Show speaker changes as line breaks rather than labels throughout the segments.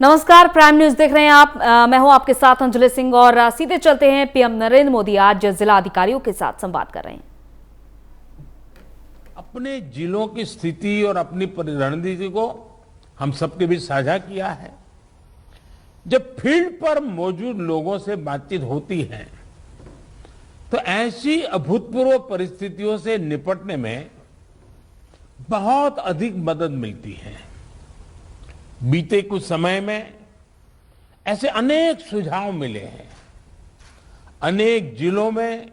नमस्कार, prime news देख रहे हैं आप। मैं हूं आपके साथ अंजलि सिंह और सीधे चलते हैं। पीएम नरेंद्र मोदी आज जिला अधिकारियों के साथ संवाद कर रहे हैं।
अपने जिलों की स्थिति और अपनी रणनीति को हम सबके बीच साझा किया है। जब फील्ड पर मौजूद लोगों से बातचीत होती है तो ऐसी अभूतपूर्व परिस्थितियों से निपटने में बहुत अधिक मदद मिलती है। बीते कुछ समय में ऐसे अनेक सुझाव मिले हैं। अनेक जिलों में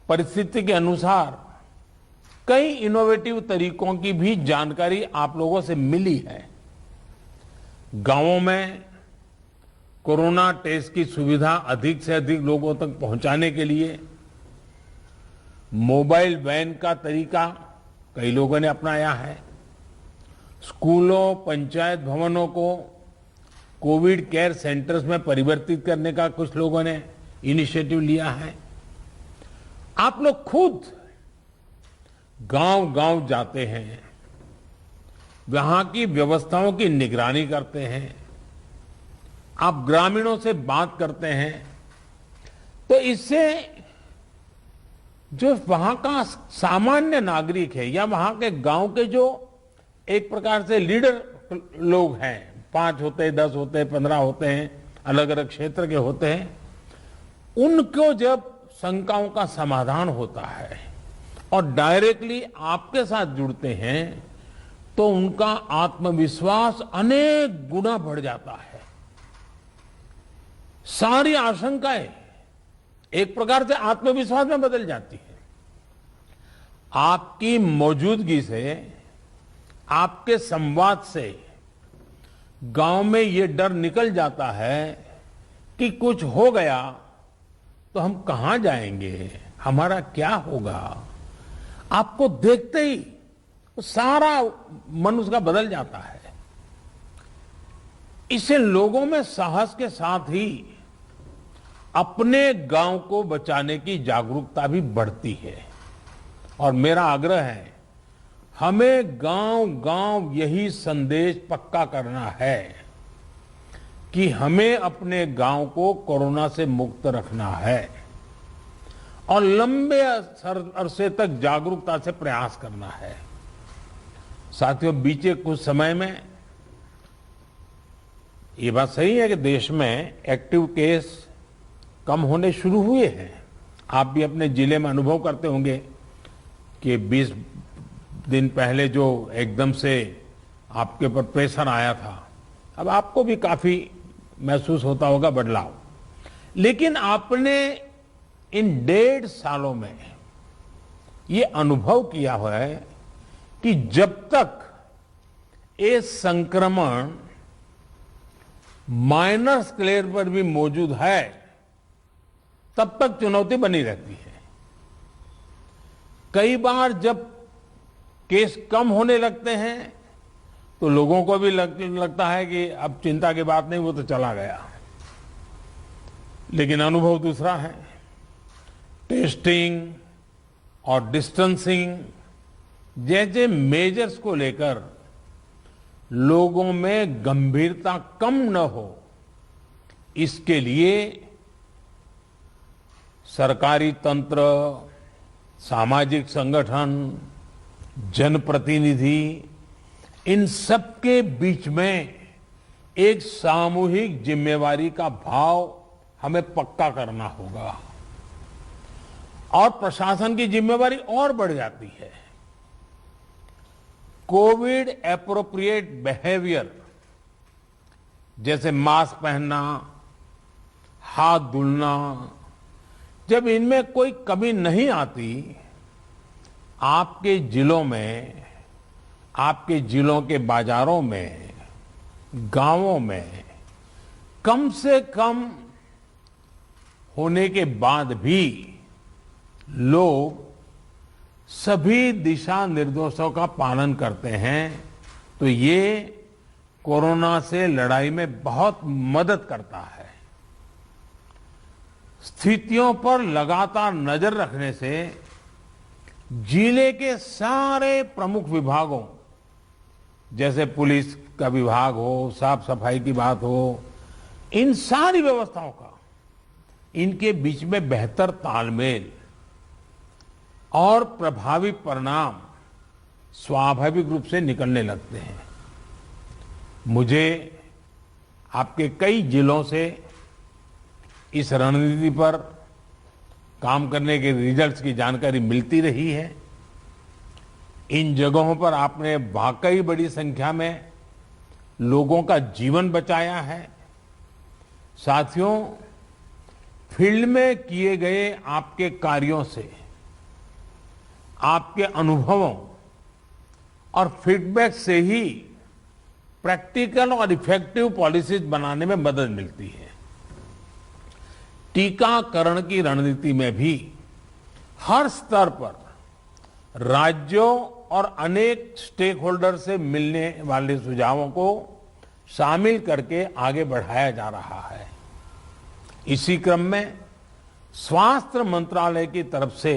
परिस्थिति के अनुसार कई इनोवेटिव तरीकों की भी जानकारी आप लोगों से मिली है। गांवों में कोरोना टेस्ट की सुविधा अधिक से अधिक लोगों तक पहुंचाने के लिए मोबाइल वैन का तरीका कई लोगों ने अपनाया है। स्कूलों, पंचायत भवनों को कोविड केयर सेंटर्स में परिवर्तित करने का कुछ लोगों ने इनिशिएटिव लिया है। आप लोग खुद गांव-गांव जाते हैं, वहां की व्यवस्थाओं की निगरानी करते हैं, आप ग्रामीणों से बात करते हैं, तो इससे जो वहां का सामान्य नागरिक है या वहां के गांव के जो एक प्रकार से लीडर लोग हैं, 5 होते हैं, 10 होते हैं, 15 होते हैं, अलग अलग क्षेत्र के होते हैं, उनको जब शंकाओं का समाधान होता है और डायरेक्टली आपके साथ जुड़ते हैं तो उनका आत्मविश्वास अनेक गुना बढ़ जाता है। सारी आशंकाएं एक प्रकार से आत्मविश्वास में बदल जाती है। आपकी मौजूदगी से, आपके संवाद से गांव में ये डर निकल जाता है कि कुछ हो गया तो हम कहां जाएंगे, हमारा क्या होगा। आपको देखते ही सारा मन उसका बदल जाता है। इससे लोगों में साहस के साथ ही अपने गांव को बचाने की जागरूकता भी बढ़ती है। और मेरा आग्रह है, हमें गांव-गांव यही संदेश पक्का करना है कि हमें अपने गांव को कोरोना से मुक्त रखना है और लंबे अरसे तक जागरूकता से प्रयास करना है। साथियों, बीते कुछ समय में ये बात सही है कि देश में एक्टिव केस कम होने शुरू हुए हैं। आप भी अपने जिले में अनुभव करते होंगे कि 20 दिन पहले जो एकदम से आपके ऊपर प्रेशर आया था, अब आपको भी काफी महसूस होता होगा बदलाव। लेकिन आपने इन 1.5 सालों में ये अनुभव किया हुआ है कि जब तक ये संक्रमण माइनर स्केल पर भी मौजूद है तब तक चुनौती बनी रहती है। कई बार जब केस कम होने लगते हैं तो लोगों को भी लगता है कि अब चिंता की बात नहीं, वो तो चला गया। लेकिन अनुभव दूसरा है। टेस्टिंग और डिस्टेंसिंग जैसे मेजर्स को लेकर लोगों में गंभीरता कम न हो, इसके लिए सरकारी तंत्र, सामाजिक संगठन, जनप्रतिनिधि, इन सबके बीच में एक सामूहिक जिम्मेवारी का भाव हमें पक्का करना होगा और प्रशासन की जिम्मेवारी और बढ़ जाती है। कोविड एप्रोप्रिएट बिहेवियर जैसे मास्क पहनना, हाथ धुलना, जब इनमें कोई कमी नहीं आती, आपके जिलों में, आपके जिलों के बाजारों में, गांवों में कम से कम होने के बाद भी लोग सभी दिशा निर्देशों का पालन करते हैं तो ये कोरोना से लड़ाई में बहुत मदद करता है। स्थितियों पर लगातार नजर रखने से जिले के सारे प्रमुख विभागों जैसे पुलिस का विभाग हो, साफ सफाई की बात हो, इन सारी व्यवस्थाओं का इनके बीच में बेहतर तालमेल और प्रभावी परिणाम स्वाभाविक रूप से निकलने लगते हैं। मुझे आपके कई जिलों से इस रणनीति पर काम करने के रिजल्ट्स की जानकारी मिलती रही है। इन जगहों पर आपने वाकई बड़ी संख्या में लोगों का जीवन बचाया है। साथियों, फील्ड में किए गए आपके कार्यों से, आपके अनुभवों और फीडबैक से ही प्रैक्टिकल और इफेक्टिव पॉलिसीज बनाने में मदद मिलती है। टीकाकरण की रणनीति में भी हर स्तर पर राज्यों और अनेक स्टेक होल्डर से मिलने वाले सुझावों को शामिल करके आगे बढ़ाया जा रहा है। इसी क्रम में स्वास्थ्य मंत्रालय की तरफ से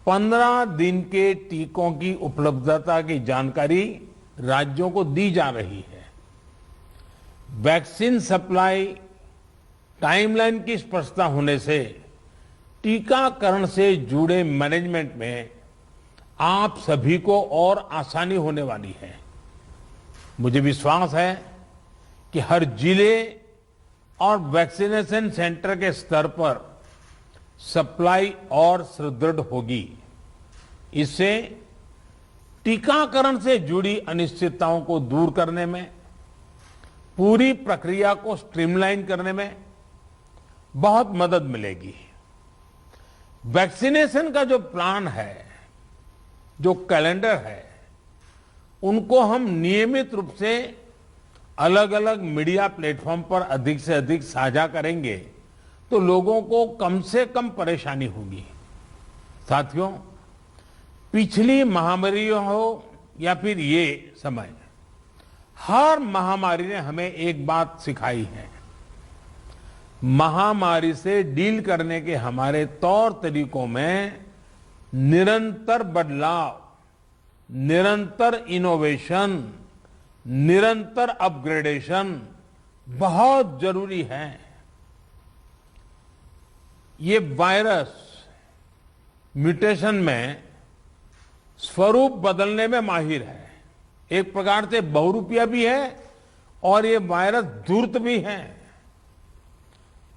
15 दिन के टीकों की उपलब्धता की जानकारी राज्यों को दी जा रही है। वैक्सीन सप्लाई टाइमलाइन की स्पष्टता होने से टीकाकरण से जुड़े मैनेजमेंट में आप सभी को और आसानी होने वाली है। मुझे विश्वास है कि हर जिले और वैक्सीनेशन सेंटर के स्तर पर सप्लाई और सुदृढ़ होगी। इससे टीकाकरण से जुड़ी अनिश्चितताओं को दूर करने में, पूरी प्रक्रिया को स्ट्रीमलाइन करने में बहुत मदद मिलेगी। वैक्सीनेशन का जो प्लान है, जो कैलेंडर है, उनको हम नियमित रूप से अलग अलग मीडिया प्लेटफॉर्म पर अधिक से अधिक साझा करेंगे तो लोगों को कम से कम परेशानी होगी। साथियों, पिछली महामारियां हो या फिर ये समय, हर महामारी ने हमें एक बात सिखाई है। महामारी से डील करने के हमारे तौर तरीकों में निरंतर बदलाव, निरंतर इनोवेशन, निरंतर अपग्रेडेशन बहुत जरूरी है। ये वायरस म्यूटेशन में स्वरूप बदलने में माहिर है। एक प्रकार से बहुरूपिया भी है और ये वायरस धूर्त भी है।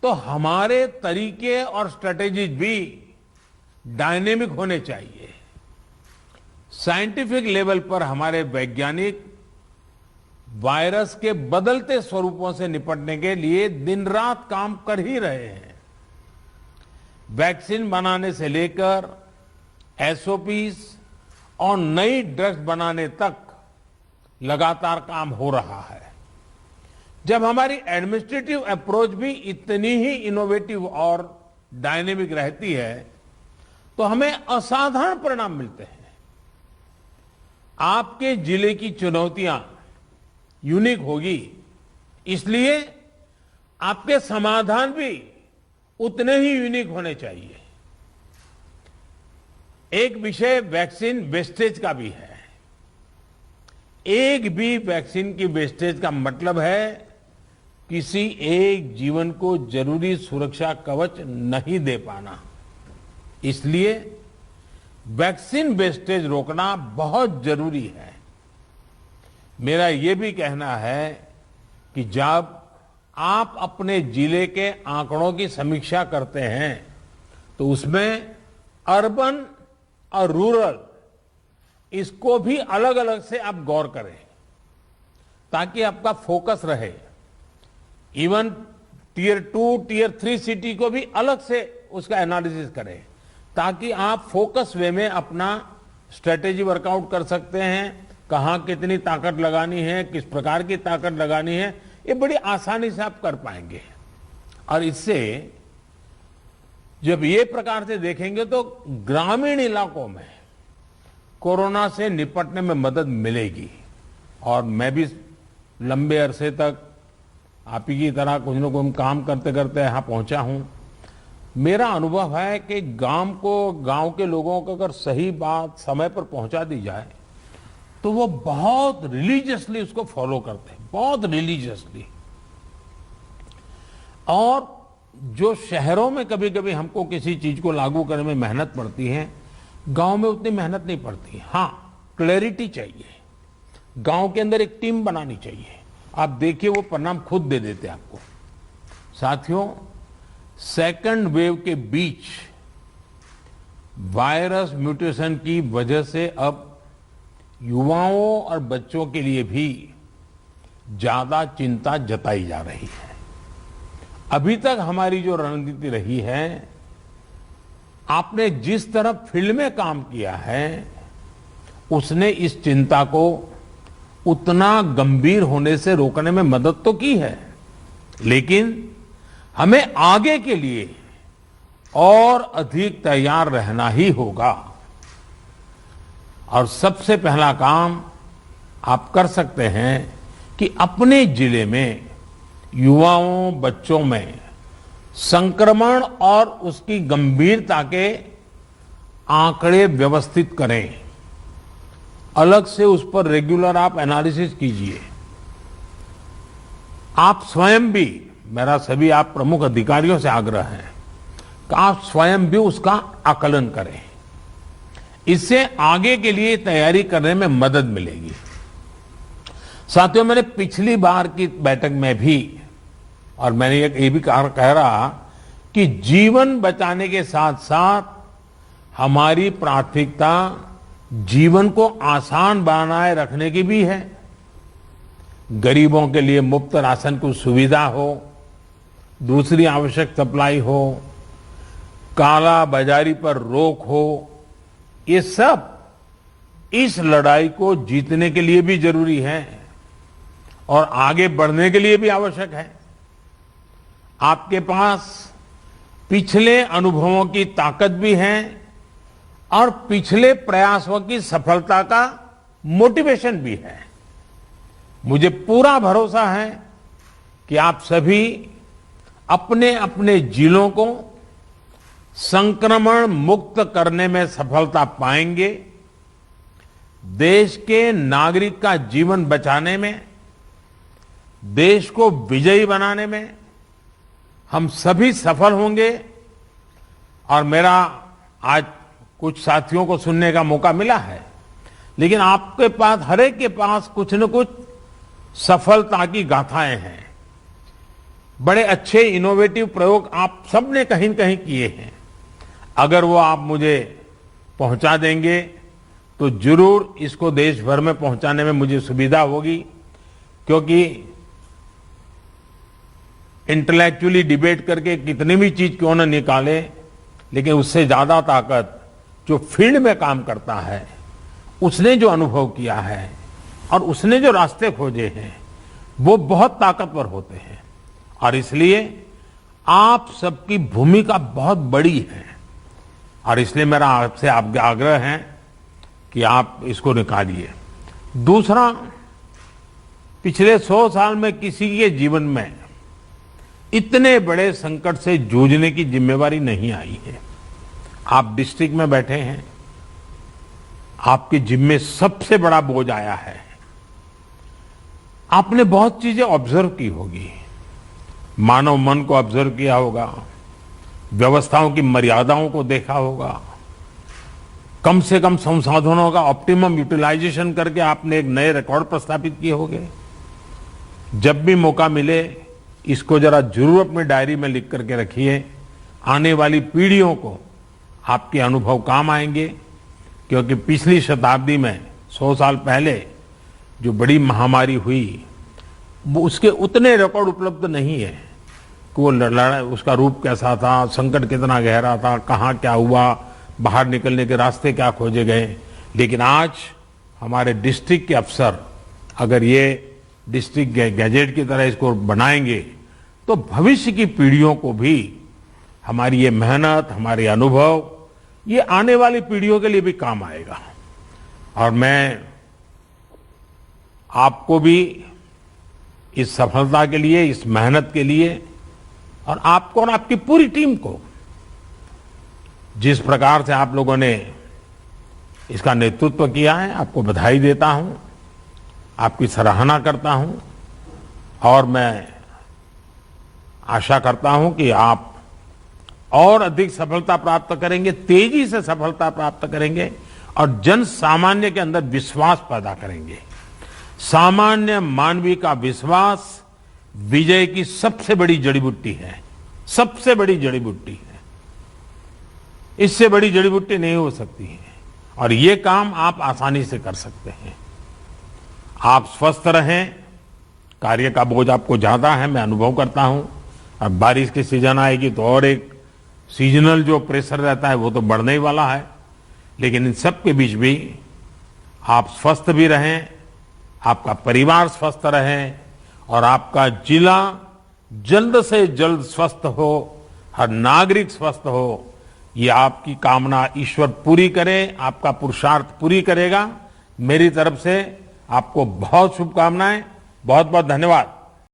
तो हमारे तरीके और स्ट्रेटेजीज भी डायनेमिक होने चाहिए। साइंटिफिक लेवल पर हमारे वैज्ञानिक वायरस के बदलते स्वरूपों से निपटने के लिए दिन रात काम कर ही रहे हैं। वैक्सीन बनाने से लेकर एसओपीज और नई ड्रग्स बनाने तक लगातार काम हो रहा है। जब हमारी एडमिनिस्ट्रेटिव अप्रोच भी इतनी ही इनोवेटिव और डायनेमिक रहती है तो हमें असाधारण परिणाम मिलते हैं। आपके जिले की चुनौतियां यूनिक होगी, इसलिए आपके समाधान भी उतने ही यूनिक होने चाहिए। एक विषय वैक्सीन वेस्टेज का भी है। एक भी वैक्सीन की वेस्टेज का मतलब है किसी एक जीवन को जरूरी सुरक्षा कवच नहीं दे पाना। इसलिए वैक्सीन वेस्टेज रोकना बहुत जरूरी है। मेरा ये भी कहना है कि जब आप अपने जिले के आंकड़ों की समीक्षा करते हैं तो उसमें अर्बन और रूरल, इसको भी अलग अलग से आप गौर करें ताकि आपका फोकस रहे। इवन टीयर 2, टीयर 3 सिटी को भी अलग से उसका एनालिसिस करें ताकि आप फोकस वे में अपना स्ट्रेटेजी वर्कआउट कर सकते हैं। कहां कितनी ताकत लगानी है, किस प्रकार की ताकत लगानी है, ये बड़ी आसानी से आप कर पाएंगे। और इससे जब ये प्रकार से देखेंगे तो ग्रामीण इलाकों में कोरोना से निपटने में मदद मिलेगी। और मैं भी लंबे अरसे तक आप ही की तरह कुछ न कुछ काम करते करते यहां पहुंचा हूं। मेरा अनुभव है कि गांव के लोगों को अगर सही बात समय पर पहुंचा दी जाए तो वो बहुत रिलीजियसली उसको फॉलो करते हैं, बहुत रिलीजियसली। और जो शहरों में कभी कभी हमको किसी चीज को लागू करने में मेहनत पड़ती है, गांव में उतनी मेहनत नहीं पड़ती। हाँ, क्लैरिटी चाहिए, गांव के अंदर एक टीम बनानी चाहिए। आप देखिए वो परिणाम खुद दे देते आपको। साथियों, सेकंड वेव के बीच वायरस म्यूटेशन की वजह से अब युवाओं और बच्चों के लिए भी ज्यादा चिंता जताई जा रही है। अभी तक हमारी जो रणनीति रही है, आपने जिस तरह फील्ड में काम किया है, उसने इस चिंता को उतना गंभीर होने से रोकने में मदद तो की है, लेकिन हमें आगे के लिए और अधिक तैयार रहना ही होगा। और सबसे पहला काम आप कर सकते हैं कि अपने जिले में युवाओं, बच्चों में संक्रमण और उसकी गंभीरता के आंकड़े व्यवस्थित करें। अलग से उस पर रेगुलर आप एनालिसिस कीजिए। आप स्वयं भी, मेरा सभी आप प्रमुख अधिकारियों से आग्रह है कि आप स्वयं भी उसका आकलन करें। इससे आगे के लिए तैयारी करने में मदद मिलेगी। साथियों, मैंने पिछली बार की बैठक में भी, और मैंने ये भी कह रहा कि जीवन बचाने के साथ साथ हमारी प्राथमिकता जीवन को आसान बनाए रखने की भी है। गरीबों के लिए मुफ्त राशन की सुविधा हो, दूसरी आवश्यक सप्लाई हो, काला बाजारी पर रोक हो, ये सब इस लड़ाई को जीतने के लिए भी जरूरी है और आगे बढ़ने के लिए भी आवश्यक है। आपके पास पिछले अनुभवों की ताकत भी है और पिछले प्रयासों की सफलता का मोटिवेशन भी है। मुझे पूरा भरोसा है कि आप सभी अपने अपने जिलों को संक्रमण मुक्त करने में सफलता पाएंगे। देश के नागरिक का जीवन बचाने में, देश को विजयी बनाने में हम सभी सफल होंगे। और मेरा आज कुछ साथियों को सुनने का मौका मिला है, लेकिन आपके पास, हर एक के पास कुछ न कुछ सफलता की गाथाएं हैं। बड़े अच्छे इनोवेटिव प्रयोग आप सबने कहीं न कहीं किए हैं। अगर वो आप मुझे पहुंचा देंगे तो जरूर इसको देश भर में पहुंचाने में मुझे सुविधा होगी, क्योंकि इंटेलेक्चुअली डिबेट करके कितनी भी चीज क्यों न निकाले, लेकिन उससे ज्यादा ताकत जो फील्ड में काम करता है, उसने जो अनुभव किया है और उसने जो रास्ते खोजे हैं, वो बहुत ताकतवर होते हैं। और इसलिए आप सबकी भूमिका बहुत बड़ी है और इसलिए मेरा आपसे आग्रह है कि आप इसको निकालिए। दूसरा, पिछले 100 साल में किसी के जीवन में इतने बड़े संकट से जूझने की जिम्मेवारी नहीं आई है। आप डिस्ट्रिक्ट में बैठे हैं, आपके जिम्मे सबसे बड़ा बोझ आया है। आपने बहुत चीजें ऑब्जर्व की होगी, मानव मन को ऑब्जर्व किया होगा, व्यवस्थाओं की मर्यादाओं को देखा होगा, कम से कम संसाधनों का ऑप्टिमम यूटिलाइजेशन करके आपने एक नए रिकॉर्ड प्रस्थापित किए होंगे। जब भी मौका मिले इसको जरा जरूर अपनी डायरी में लिख करके रखिए। आने वाली पीढ़ियों को आपके अनुभव काम आएंगे, क्योंकि पिछली शताब्दी में 100 साल पहले जो बड़ी महामारी हुई, वो उसके उतने रिकॉर्ड उपलब्ध नहीं है कि वो उसका रूप कैसा था, संकट कितना गहरा था, कहाँ क्या हुआ, बाहर निकलने के रास्ते क्या खोजे गए। लेकिन आज हमारे डिस्ट्रिक्ट के अफसर अगर ये डिस्ट्रिक्ट गैजेट की तरह इसको बनाएंगे तो भविष्य की पीढ़ियों को भी हमारी ये मेहनत, हमारे अनुभव, ये आने वाली पीढ़ियों के लिए भी काम आएगा। और मैं आपको भी इस सफलता के लिए, इस मेहनत के लिए, और आपको और आपकी पूरी टीम को, जिस प्रकार से आप लोगों ने इसका नेतृत्व किया है। आपको बधाई देता हूं, आपकी सराहना करता हूं और मैं आशा करता हूं कि आप और अधिक सफलता प्राप्त करेंगे, तेजी से सफलता प्राप्त करेंगे और जन सामान्य के अंदर विश्वास पैदा करेंगे। सामान्य मानवीय का विश्वास विजय की सबसे बड़ी जड़ी बूटी है, सबसे बड़ी जड़ी बूटी है। इससे बड़ी जड़ी बूटी नहीं हो सकती है और ये काम आप आसानी से कर सकते हैं। आप स्वस्थ रहें, कार्य का बोझ आपको ज्यादा है, मैं अनुभव करता हूं। अब बारिश की सीजन आएगी तो और एक सीजनल जो प्रेशर रहता है वो तो बढ़ने ही वाला है, लेकिन इन सब के बीच भी आप स्वस्थ भी रहें, आपका परिवार स्वस्थ रहे और आपका जिला जल्द से जल्द स्वस्थ हो, हर नागरिक स्वस्थ हो, ये आपकी कामना ईश्वर पूरी करे, आपका पुरुषार्थ पूरी करेगा। मेरी तरफ से आपको बहुत शुभकामनाएं, बहुत बहुत धन्यवाद।